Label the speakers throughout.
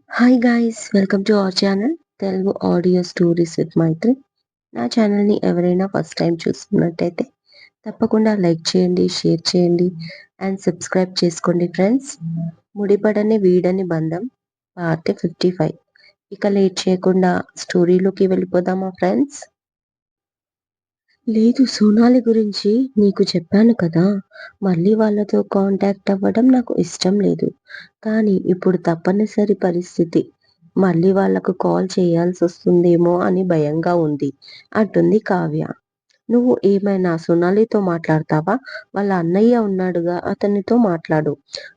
Speaker 1: Hi guys, welcome to our channel Telugu audio stories with Maithri. నా ఛానల్ని ఎవరైనా ఫస్ట్ టైం చూస్తున్నట్టయితే తప్పకుండా లైక్ చేయండి, షేర్ చేయండి అండ్ సబ్స్క్రైబ్ చేసుకోండి ఫ్రెండ్స్. ముడిపడని వీడని బంధం పార్ట్ 55. ఇక లేట్ చేయకుండా స్టోరీలోకి వెళ్ళిపోదామా ఫ్రెండ్స్? లేదు, సోనాలి గురించి నీకు చెప్పాను కదా, మళ్ళీ వాళ్ళతో కాంటాక్ట్ అవ్వడం నాకు ఇష్టం లేదు. కానీ ఇప్పుడు తప్పనిసరి పరిస్థితి. మళ్ళీ వాళ్ళకు కాల్ చేయాల్సొస్తుందేమో అని భయంగా ఉంది అంటుంది కావ్య. నువ్వు ఏమైనా సోనాలితో మాట్లాడతావా? వాళ్ళ అన్నయ్య ఉన్నాడుగా, అతనితో మాట్లాడు.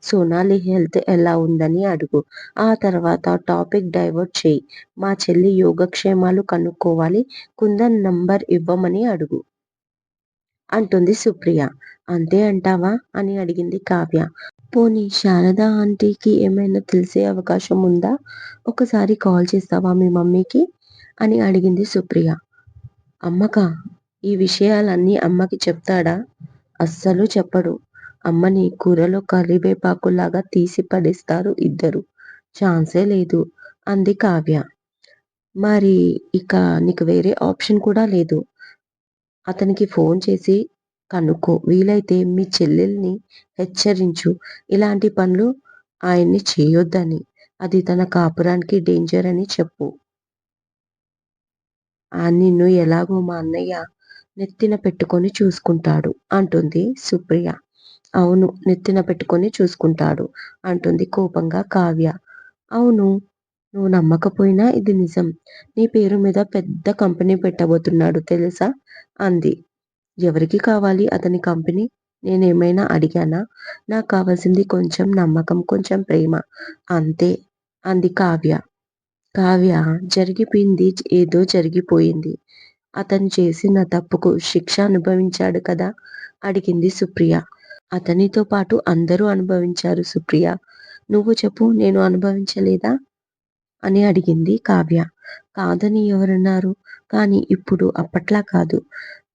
Speaker 1: సోనాలి హెల్త్ ఎలా ఉందని అడుగు. ఆ తర్వాత టాపిక్ డైవర్ట్ చేయి. మా చెల్లి యోగక్షేమాలు కనుక్కోవాలి, కుందన్ నంబర్ ఇవ్వమని అడుగు అంటుంది సుప్రియ. అంతే అంటావా అని అడిగింది కావ్య. పోనీ శారద ఆంటీకి ఏమైనా తెలిసే అవకాశం ఉందా? ఒకసారి కాల్ చేస్తావా మీ మమ్మీకి అని అడిగింది సుప్రియ. అమ్మకా? ఈ విషయాలన్నీ అమ్మకి చెప్తాడా? అస్సలు చెప్పడు. అమ్మని కూరలో కరివేపాకులాగా తీసి పడేస్తారు ఇద్దరు. ఛాన్సే లేదు అంది కావ్య. మరి ఇక నీకు వేరే ఆప్షన్ కూడా లేదు. అతనికి ఫోన్ చేసి కనుక్కో. వీలైతే మీ చెల్లెల్ని హెచ్చరించు, ఇలాంటి పనులు ఆయన్ని చేయొద్దని. అది తన కాపురానికి డేంజర్ అని చెప్పు. నిన్ను ఎలాగో మా అన్నయ్య నెత్తిన పెట్టుకొని చూసుకుంటాడు అంటుంది సుప్రియ. అవును, నెత్తిన పెట్టుకొని చూసుకుంటాడు అంటుంది కోపంగా కావ్య. అవును, నువ్వు నమ్మకపోయినా ఇది నిజం. నీ పేరు మీద పెద్ద కంపెనీ పెట్టబోతున్నాడు తెలుసా అంది. ఎవరికి కావాలి అతని కంపెనీ? నేనేమైనా అడిగానా? నాకు కావాల్సింది కొంచెం నమ్మకం, కొంచెం ప్రేమ, అంతే అంది కావ్య. కావ్య, జరిగిపోయింది ఏదో జరిగిపోయింది. అతను చేసిన తప్పుకు శిక్ష అనుభవించాడు కదా అడిగింది సుప్రియ. అతనితో పాటు అందరూ అనుభవించారు సుప్రియ. నువ్వు చెప్పు, నేను అనుభవించలేదా అని అడిగింది కావ్య. కాదని ఎవరన్నారు? కానీ ఇప్పుడు అప్పట్లా కాదు.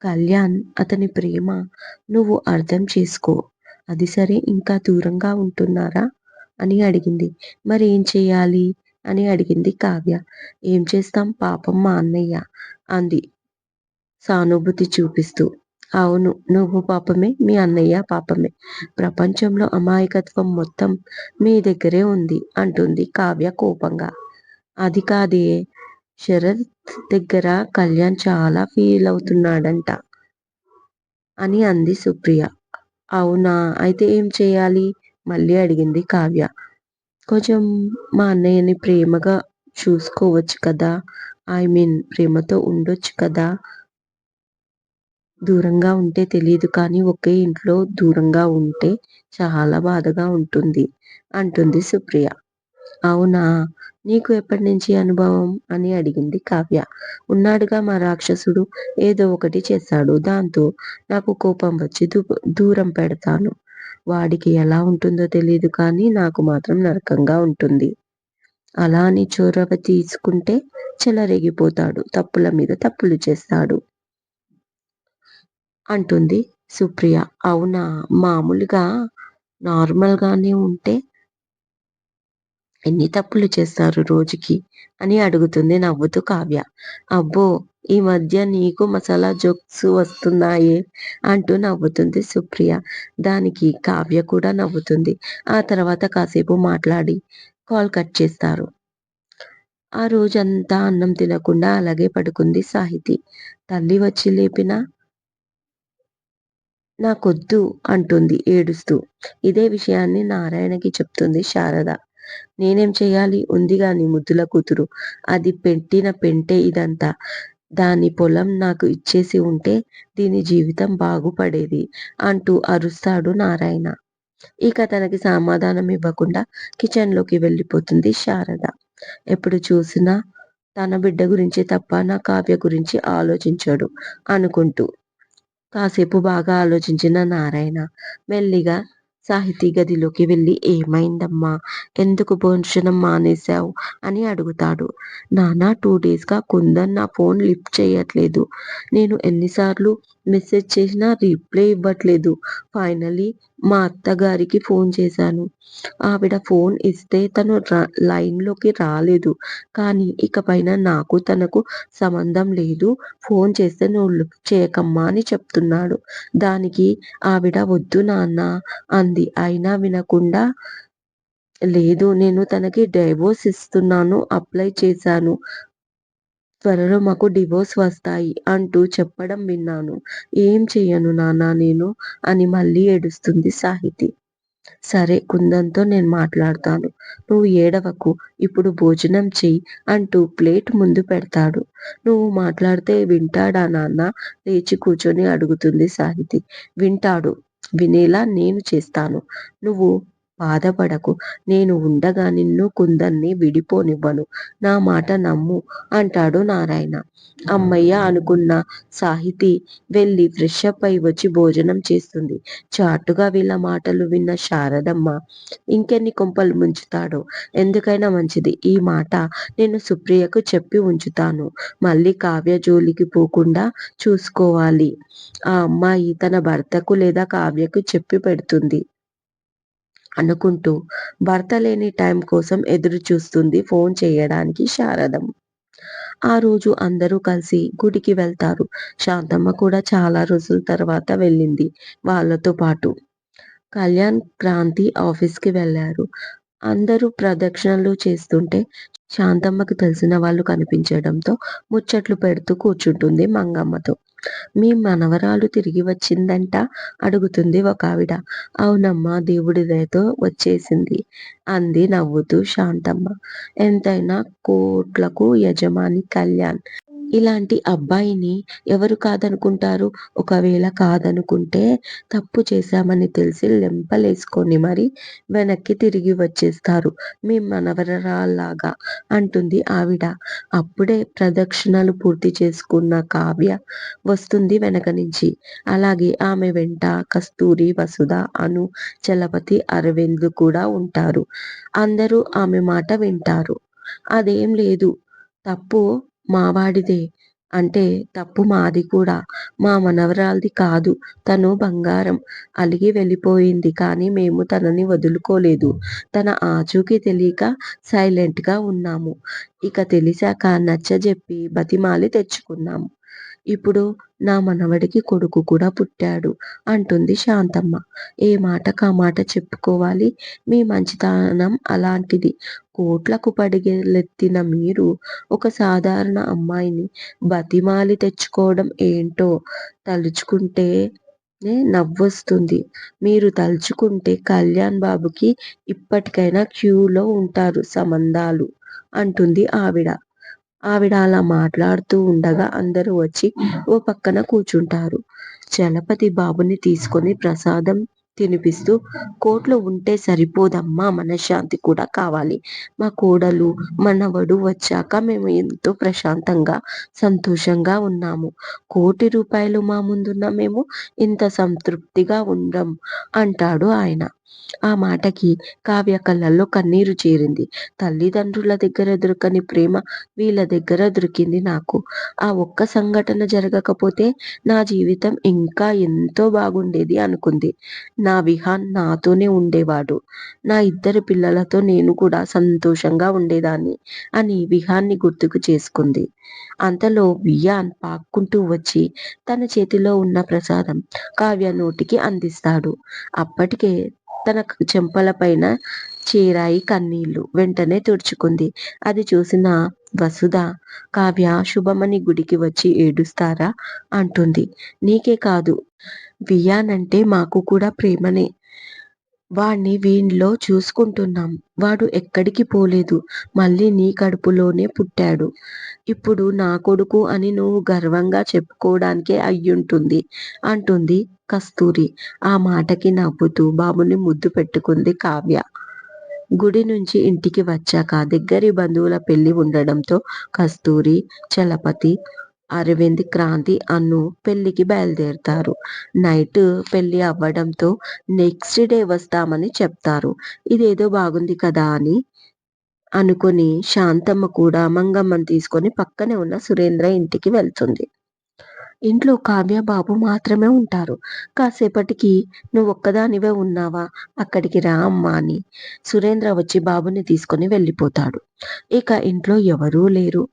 Speaker 1: కళ్యాణ్ అతని ప్రేమ నువ్వు అర్థం చేసుకో. అది సరే, ఇంకా దూరంగా ఉంటున్నారా అని అడిగింది. మరి ఏం చెయ్యాలి అని అడిగింది కావ్య. ఏం చేస్తాం, పాపం మా అన్నయ్య అంది సానుభూతి చూపిస్తూ. అవును, నువ్వు పాపమే, మీ అన్నయ్య పాపమే. ప్రపంచంలో అమాయకత్వం మొత్తం మీ దగ్గరే ఉంది అంటుంది కావ్య కోపంగా. అది కాదే, శరత్ దగ్గర కళ్యాణ్ చాలా ఫీల్ అవుతున్నాడంట అని అంది సుప్రియ. అవునా, అయితే ఏం చేయాలి మళ్ళీ అడిగింది కావ్య. కొంచెం మా అన్నయ్యని ప్రేమగా చూసుకోవచ్చు కదా, ఐ మీన్ ప్రేమతో ఉండొచ్చు కదా. దూరంగా ఉంటే తెలీదు కానీ ఒకే ఇంట్లో దూరంగా ఉంటే చాలా బాధగా ఉంటుంది అంటుంది సుప్రియ. అవునా, నీకు ఎప్పటినుంచి అనుభవం అని అడిగింది కావ్య. ఉన్నాడుగా మా రాక్షసుడు, ఏదో ఒకటి చేస్తాడు. దాంతో నాకు కోపం వచ్చి దూరం పెడతాను. వాడికి ఎలా ఉంటుందో తెలీదు కానీ నాకు మాత్రం నరకంగా ఉంటుంది. అలా అని చొరవ తీసుకుంటే చెలరేగిపోతాడు, తప్పుల మీద తప్పులు చేస్తాడు అంటుంది సుప్రియ. అవునా, మామూలుగా నార్మల్గానే ఉంటే ఎన్ని తప్పులు చేస్తారు రోజుకి అని అడుగుతుంది నవ్వుతూ కావ్య. అబ్బో, ఈ మధ్య నీకు మసాలా జోక్స్ వస్తున్నాయే అంటూ నవ్వుతుంది సుప్రియ. దానికి కావ్య కూడా నవ్వుతుంది. ఆ తర్వాత కాసేపు మాట్లాడి కాల్ కట్ చేస్తారు. ఆ రోజంతా అన్నం తినకుండా అలాగే పడుకుంది సాహితి. తల్లి వచ్చి లేపినా నాకొద్దు అంటుంది ఏడుస్తూ. ఇదే విషయాన్ని నారాయణకి చెప్తుంది శారద. నేనేం చెయ్యాలి, ఉందిగా నీ ముద్దుల కూతురు, అది పెట్టిన పెంటే ఇదంతా. దాని పొలం నాకు ఇచ్చేసి ఉంటే దీని జీవితం బాగుపడేది అంటూ అరుస్తాడు నారాయణ. ఇక తనకి సమాధానం ఇవ్వకుండా కిచెన్లోకి వెళ్ళిపోతుంది శారద. ఎప్పుడు చూసినా తన బిడ్డ గురించి తప్ప నా కావ్య గురించి ఆలోచించడు అనుకుంటూ. కాసేపు బాగా ఆలోచించిన నారాయణ మెల్లిగా సాహితీ గదిలోకి వెళ్ళి, ఏమైందమ్మా, ఎందుకు భోజనం మానేశావు అని అడుగుతాడు. నాన్న, 2 డేస్గా కుందన్ నా ఫోన్ లిఫ్ట్ చేయట్లేదు. నేను ఎన్నిసార్లు మెసేజ్ చేసినా రిప్లై ఇవ్వట్లేదు. ఫైనలీ మా అత్తగారికి ఫోన్ చేశాను. ఆవిడ ఫోన్ ఇస్తే తను లైన్‌లోకి రాలేదు. కానీ ఇకపైన నాకు తనకు సంబంధం లేదు. ఫోన్ చేస్తే నువ్వు లిఫ్ట్ చేయకమ్మా అని చెప్తున్నాడు. దానికి ఆవిడ వద్దు నాన్న అంది. అయినా వినకుండా లేదు నేను తనకి డైవోర్స్ ఇస్తున్నాను. అప్లై చేశాను. త్వరలో మాకు డివోర్స్ వస్తాయి అంటూ చెప్పడం విన్నాను. ఏం చెయ్యను నాన్న నేను అని మళ్ళీ ఏడుస్తుంది సాహితి. సరే కుందన్‌తో నేను మాట్లాడతాను. నువ్వు ఏడవకు. ఇప్పుడు భోజనం చెయ్యి అంటూ ప్లేట్ ముందు పెడతాడు. నువ్వు మాట్లాడితే వింటాడా నాన్న? లేచి కూర్చొని అడుగుతుంది సాహితి. వింటాడు. వినేలా నేను చేస్తాను. నువ్వు బాధపడకు. నేను ఉండగా నిన్ను కుందన్ని విడిపోనివ్వను. నా మాట నమ్ము అంటాడు నారాయణ. హమ్మయ్య! అనుకున్న సాహితి వెళ్ళి ఫ్రెషప్ అయి వచ్చి భోజనం చేస్తుంది. చాటుగా వీళ్ళ మాటలు విన్న శారదమ్మ ఇంకెన్ని కొంపలు ముంచుతాడో! ఎందుకైనా మంచిది. ఈ మాట నేను సుప్రియకు చెప్పి ఉంచుతాను. మళ్ళీ కావ్య జోలికి పోకుండా చూసుకోవాలి. ఆ అమ్మాయి తన భర్తకు లేదా కావ్యకు చెప్పి పెడుతుంది. అనుకుంటూ భర్త లేని టైం కోసం ఎదురు చూస్తుంది ఫోన్ చేయడానికి శారదమ్మ. ఆ రోజు అందరూ కలిసి గుడికి వెళ్తారు. శాంతమ్మ కూడా చాలా రోజుల తర్వాత వెళ్ళింది వాళ్ళతో పాటు. కళ్యాణ్, క్రాంతి ఆఫీస్‌కి వెళ్లారు. అందరూ ప్రదక్షిణలు చేస్తుంటే శాంతమ్మకి తెలిసిన వాళ్ళు కనిపించడంతో ముచ్చట్లు పెడుతూ కూర్చుంటుంది మంగమ్మతో. మీ మనవరాలు తిరిగి వచ్చిందంట అడుగుతుంది ఒకావిడ. అవునమ్మా దేవుడి దయతో వచ్చేసింది అంది నవ్వుతూ శాంతమ్మ. ఎంతైనా కోట్లకు యజమాని కళ్యాణ్. ఇలాంటి అబ్బాయిని ఎవరు కాదనుకుంటారు? ఒకవేళ కాదనుకుంటే తప్పు చేశామని తెలిసి లెంపలేసుకొని మరి వెనక్కి తిరిగి వచ్చేస్తారు మీ మనవరాల్లాగా అంటుంది ఆవిడ. అప్పుడే ప్రదక్షిణలు పూర్తి చేసుకున్న కావ్య వస్తుంది వెనక నుంచి. అలాగే ఆమె వెంట కస్తూరి, వసుధ, అను, చలపతి, అరవింద్ కూడా ఉంటారు. అందరూ ఆమె మాట వింటారు. అదేం లేదు. తప్పు మావాడిదే. అంటే తప్పు మాది కూడా. మా మనవరాలిది కాదు. తను బంగారం. అలిగి వెళ్ళిపోయింది. కానీ మేము తనని వదులుకోలేదు. తన ఆచూకీ తెలియక సైలెంట్‌గా ఉన్నాము. ఇక తెలిసాక నచ్చజెప్పి బతిమాలి తెచ్చుకున్నాము. ఇప్పుడు నా మనవడికి కొడుకు కూడా పుట్టాడు అంటుంది శాంతమ్మ. ఏ మాటకా మాట చెప్పుకోవాలి. మీ మంచితనం అలాంటిది. కోట్లకు పడిగెలెత్తిన మీరు ఒక సాధారణ అమ్మాయిని బతిమాలి తెచ్చుకోవడం ఏంటో తలుచుకుంటేనే నవ్వొస్తుంది. మీరు తలుచుకుంటే కళ్యాణ్ బాబుకి ఇప్పటికైనా క్యూలో ఉంటారు సంబంధాలు అంటుంది ఆవిడ. ఆవిడ అలా మాట్లాడుతూ ఉండగా అందరూ వచ్చి ఓ పక్కన కూర్చుంటారు. చలపతి బాబుని తీసుకొని ప్రసాదం తినిపిస్తూ కోట్లు ఉంటే సరిపోదమ్మా మనశ్శాంతి కూడా కావాలి. మా కోడలు, మనవడు వచ్చాక మేము ఎంతో ప్రశాంతంగా, సంతోషంగా ఉన్నాము. ₹1,00,00,000 మా ముందున్న మేము ఇంత సంతృప్తిగా ఉండం అంటాడు ఆయన. ఆ మాటకి కావ్య కళ్ళల్లో కన్నీరు చేరింది. తల్లిదండ్రుల దగ్గర దొరకని ప్రేమ వీళ్ళ దగ్గర దొరికింది నాకు. ఆ ఒక్క సంఘటన జరగకపోతే నా జీవితం ఇంకా ఎంతో బాగుండేది అనుకుంది. నా విహాన్ నాతోనే ఉండేవాడు. నా ఇద్దరు పిల్లలతో నేను కూడా సంతోషంగా ఉండేదాన్ని అని విహాన్‌ని గుర్తుకు చేసుకుంది. అంతలో వియాన్ పాక్కుంటూ వచ్చి తన చేతిలో ఉన్న ప్రసాదం కావ్య నోటికి అందిస్తాడు. అప్పటికే తన చెంపలపైన చేరాయి కన్నీళ్లు. వెంటనే తుడుచుకుంది. అది చూసిన వసుధ, కావ్య శుభమని గుడికి వచ్చి ఏడుస్తారా అంటుంది. నీకే కాదు వియాన్ అంటే మాకు కూడా ప్రేమనే. వాణ్ణి వీణ్లో చూసుకుంటున్నాం. వాడు ఎక్కడికి పోలేదు. మళ్ళీ నీ కడుపులోనే పుట్టాడు. ఇప్పుడు నా కొడుకు అని నువ్వు గర్వంగా చెప్పుకోవడానికే అయ్యుంటుంది అంటుంది కస్తూరి. ఆ మాటకి నవ్వుతూ బాబుని ముద్దు పెట్టుకుంది కావ్య. గుడి నుంచి ఇంటికి వచ్చాక దగ్గరి బంధువుల పెళ్లి ఉండడంతో కస్తూరి, చలపతి, అరవింద్, క్రాంతి, అను పెళ్లికి బయలుదేరతారు. నైట్ పెళ్లి అవ్వడంతో నెక్స్ట్ డే వస్తామని చెప్తారు. ఇదేదో బాగుంది కదా అని అనుకుని శాంతమ్మ కూడా మంగమ్మని తీసుకొని పక్కనే ఉన్న సురేంద్ర ఇంటికి వెళ్తుంది. ఇంట్లో కావ్య, బాబు మాత్రమే ఉంటారు. కాసేపటికి "నువ్వొక్కదానివే ఉన్నావా? అక్కడికి రా అమ్మా" అని సురేంద్ర వచ్చి బాబుని తీసుకొని వెళ్ళిపోతాడు. ఇక ఇంట్లో ఎవరూ లేరు.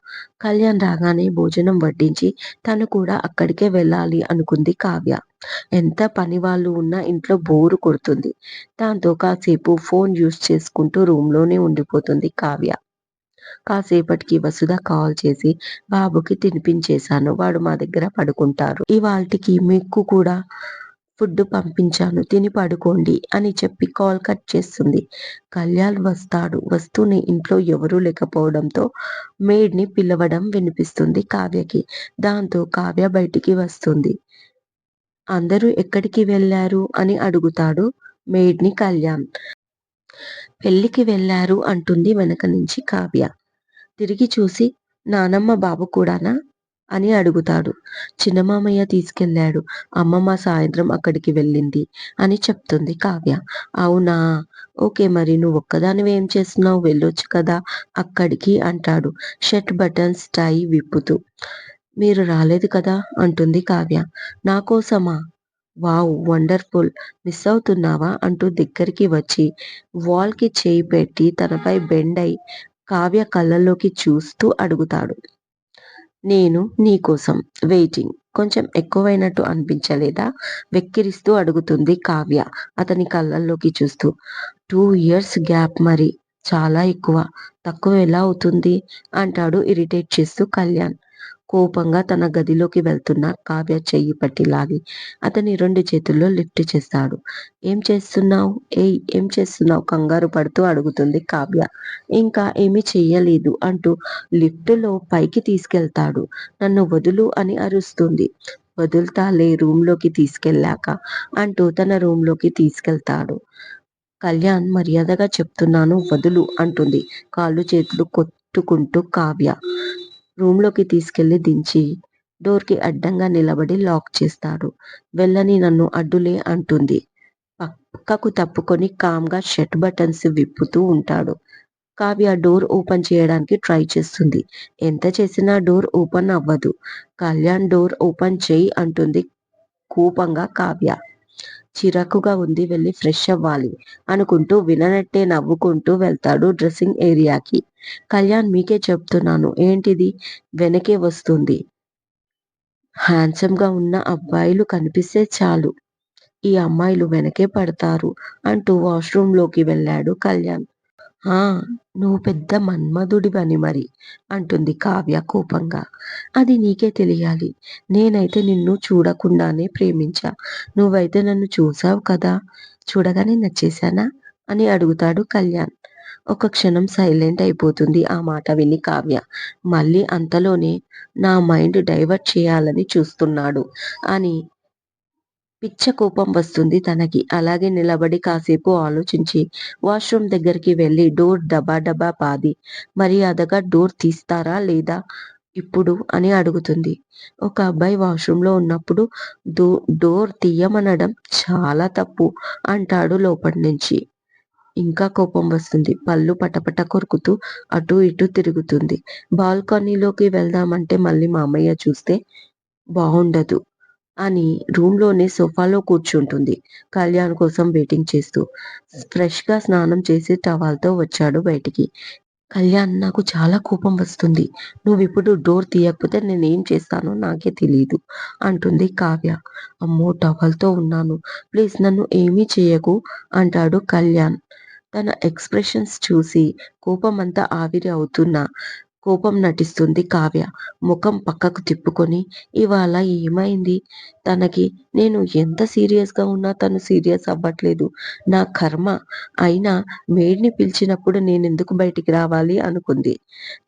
Speaker 1: కళ్యాణ్ రాగానే భోజనం వడ్డించి తను కూడా అక్కడికే వెళ్ళాలి అనుకుంది కావ్య. ఎంత పనివాళ్ళు ఉన్నా ఇంట్లో బోరు కొడుతుంది. దాంతో కాసేపు ఫోన్ యూజ్ చేసుకుంటూ రూమ్‌లోనే ఉండిపోతుంది కావ్య. కాసేపటికి వసుధ కాల్ చేసి బాబుకి తినిపించేశాను. వాడు మా దగ్గర పడుకుంటారు. ఇవాల్టికి మీకు కూడా ఫుడ్ పంపించాను. తిని పడుకోండి అని చెప్పి కాల్ కట్ చేస్తుంది. కళ్యాణ్ వస్తాడు. వస్తూనే ఇంట్లో ఎవరూ లేకపోవడంతో మెయిడ్‌ని పిలవడం వినిపిస్తుంది కావ్యకి. దాంతో కావ్య బయటికి వస్తుంది. అందరూ ఎక్కడికి వెళ్లారు అని అడుగుతాడు మెయిడ్‌ని కళ్యాణ్. పెళ్ళికి వెళ్లారు అంటుంది వెనక నుంచి కావ్య. తిరిగి చూసి నానమ్మ, బాబు కూడానా? అని అడుగుతాడు. చిన్నమామయ్య తీసుకెళ్ళాడు. అమ్మమ్మ సాయంత్రం అక్కడికి వెళ్ళింది అని చెప్తుంది కావ్య. అవునా! ఓకే. మరి నువ్వొక్కదానివే ఏం చేస్తున్నావు? వెళ్ళొచ్చు కదా అక్కడికి అంటాడు షర్ట్ బటన్స్ టై విప్పుతూ. మీరు రాలేదు కదా అంటుంది కావ్య. నా కోసమా? వావ్! వండర్‌ఫుల్. మిస్ అవుతున్నావా? అంటూ దగ్గరికి వచ్చి వాల్‌కి చెయ్యి పెట్టి తనపై బెండ్ అయి కావ్య కళ్ళల్లోకి చూస్తూ అడుగుతాడు. నేను నీకోసం వెయిటింగ్. కొంచెం ఎక్కువైనట్టు అనిపించలేదా? వెక్కిరిస్తూ అడుగుతుంది కావ్య అతని కళ్ళల్లోకి చూస్తూ. 2 ఇయర్స్ గ్యాప్ మరి. చాలా ఎక్కువ. తక్కువ ఎలా అవుతుంది? అంటాడు ఇరిటేట్ చేస్తూ కళ్యాణ్. కోపంగా తన గదిలోకి వెళ్తున్న కావ్య చెయ్యి పట్టి లాగి అతని 2 చేతుల్లో లిఫ్ట్ చేస్తాడు. ఏం చేస్తున్నావ్? ఏయ్! ఏం చేస్తున్నావ్? కంగారు పడుతూ అడుగుతుంది కావ్య. ఇంకా ఏమీ చెయ్యలేదు అంటూ లిఫ్టులో పైకి తీసుకెళ్తాడు. నన్ను వదులు అని అరుస్తుంది. వదులుతాలే రూమ్‌లోకి తీసుకెళ్ళాక అంటూ తన రూమ్‌లోకి తీసుకెళ్తాడు. కళ్యాణ్ మర్యాదగా చెప్తున్నాను వదులు అంటుంది కాళ్ళు చేతులు కొట్టుకుంటూ కావ్య. రూమ్‌లోకి తీసుకెళ్ళి దించి డోర్‌కి అడ్డంగా నిలబడి లాక్ చేస్తాడు. వెళ్ళని నన్ను అడ్డులే అంటుంది. పక్కకు తప్పుకొని కామ్‌గా షర్ట్ బటన్స్ విప్పుతూ ఉంటాడు. కావ్య డోర్ ఓపెన్ చేయడానికి ట్రై చేస్తుంది. ఎంత చేసినా డోర్ ఓపెన్ అవ్వదు. కళ్యాణ్ డోర్ ఓపెన్ చెయ్ అంటుంది కోపంగా కావ్య. చిరాకుగా ఉంది వెళ్లి ఫ్రెష్ అవ్వాలి అనుకుంటూ విననట్టే నవ్వుకుంటూ వెళ్తాడు డ్రెస్సింగ్ ఏరియాకి. కళ్యాణ్ మీకే చెప్తున్నాను ఏంటిది? వెనకే వస్తుంది. హ్యాండ్సమ్‌గా ఉన్న అబ్బాయిలు కనిపిస్తే చాలు ఈ అమ్మాయిలు వెనకే పడతారు అంటూ వాష్‌రూమ్‌లోకి వెళ్ళాడు కళ్యాణ్. ఆ! నువ్వు పెద్ద మన్మధుడివని మరి అంటుంది కావ్య కోపంగా. అది నీకే తెలియాలి. నేనైతే నిన్ను చూడకుండానే ప్రేమించా. నువ్వైతే నన్ను చూసావు కదా! చూడగానే నచ్చేసానా? అని అడుగుతాడు కళ్యాణ్. ఒక క్షణం సైలెంట్ అయిపోతుంది ఆ మాట విని కావ్య. మళ్ళీ అంతలోనే నా మైండ్ డైవర్ట్ చేయాలని చూస్తున్నాడు అని పిచ్చ కోపం వస్తుంది తనకి. అలాగే నిలబడి కాసేపు ఆలోచించి వాష్‌రూమ్ దగ్గరికి వెళ్లి డోర్ డబా బాది మర్యాదగా డోర్ తీస్తారా లేదా ఇప్పుడు అని అడుగుతుంది. ఒక అబ్బాయి వాష్‌రూమ్‌లో ఉన్నప్పుడు దో డోర్ తీయమనడం చాలా తప్పు అంటాడు లోపటి నుంచి. ఇంకా కోపం వస్తుంది. పళ్ళు పటపట కొరుకుతూ అటూ ఇటూ తిరుగుతుంది. బాల్కనీలోకి వెళ్దామంటే మళ్ళీ మామయ్య చూస్తే బావుండదు అని రూమ్‌లోనే సోఫాలో కూర్చుంటుంది. కళ్యాణ్ కోసం వెయిటింగ్ చేస్తూ. ఫ్రెష్‌గా స్నానం చేసి టవల్‌తో వచ్చాడు బయటికి. కళ్యాణ్ నాకు చాలా కోపం వస్తుంది. నువ్విప్పుడు డోర్ తీయకపోతే నేనేం చేస్తానో నాకే తెలీదు అంటుంది కావ్య. అమ్మో! టవల్‌తో ఉన్నాను. ప్లీజ్ నన్ను ఏమీ చెయ్యకు అంటాడు కళ్యాణ్. తన ఎక్స్‌ప్రెషన్స్ చూసి కోపమంతా ఆవిరి అవుతున్నా కోపం నటిస్తుంది కావ్య. ముఖం పక్కకు తిప్పుకొని ఇవాళ ఏమైంది తనకి? నేను ఎంత సీరియస్‌గా ఉన్నా తను సీరియస్ అవ్వట్లేదు. నా కర్మ! అయినా మెయిడ్‌ని పిలిచినప్పుడు నేనెందుకు బయటికి రావాలి అనుకుంది.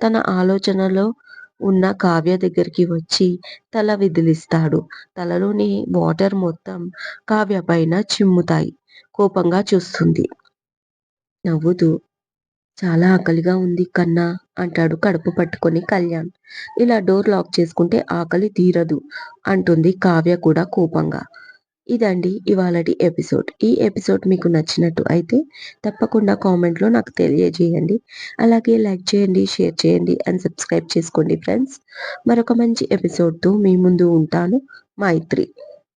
Speaker 1: తన ఆలోచనలో ఉన్న కావ్య దగ్గరికి వచ్చి తల విదిలిస్తాడు. తలలోని వాటర్ మొత్తం కావ్య పైన చిమ్ముతాయి. కోపంగా చూస్తుంది. నవ్వుతూ చాలా ఆకలిగా ఉంది కన్నా అంటాడు కడుపు పట్టుకొని కళ్యాణ్. ఇలా డోర్ లాక్ చేసుకుంటే ఆకలి తీరదు అంటుంది కావ్య కూడా కోపంగా. ఇదండి ఇవాళటి ఎపిసోడ్. ఈ ఎపిసోడ్ మీకు నచ్చినట్టు అయితే తప్పకుండా కామెంట్‌లో నాకు తెలియజేయండి. అలాగే లైక్ చేయండి, షేర్ చేయండి అండ్ సబ్స్క్రైబ్ చేసుకోండి ఫ్రెండ్స్. మరొక మంచి ఎపిసోడ్‌తో మీ ముందు ఉంటాను. మైత్రి.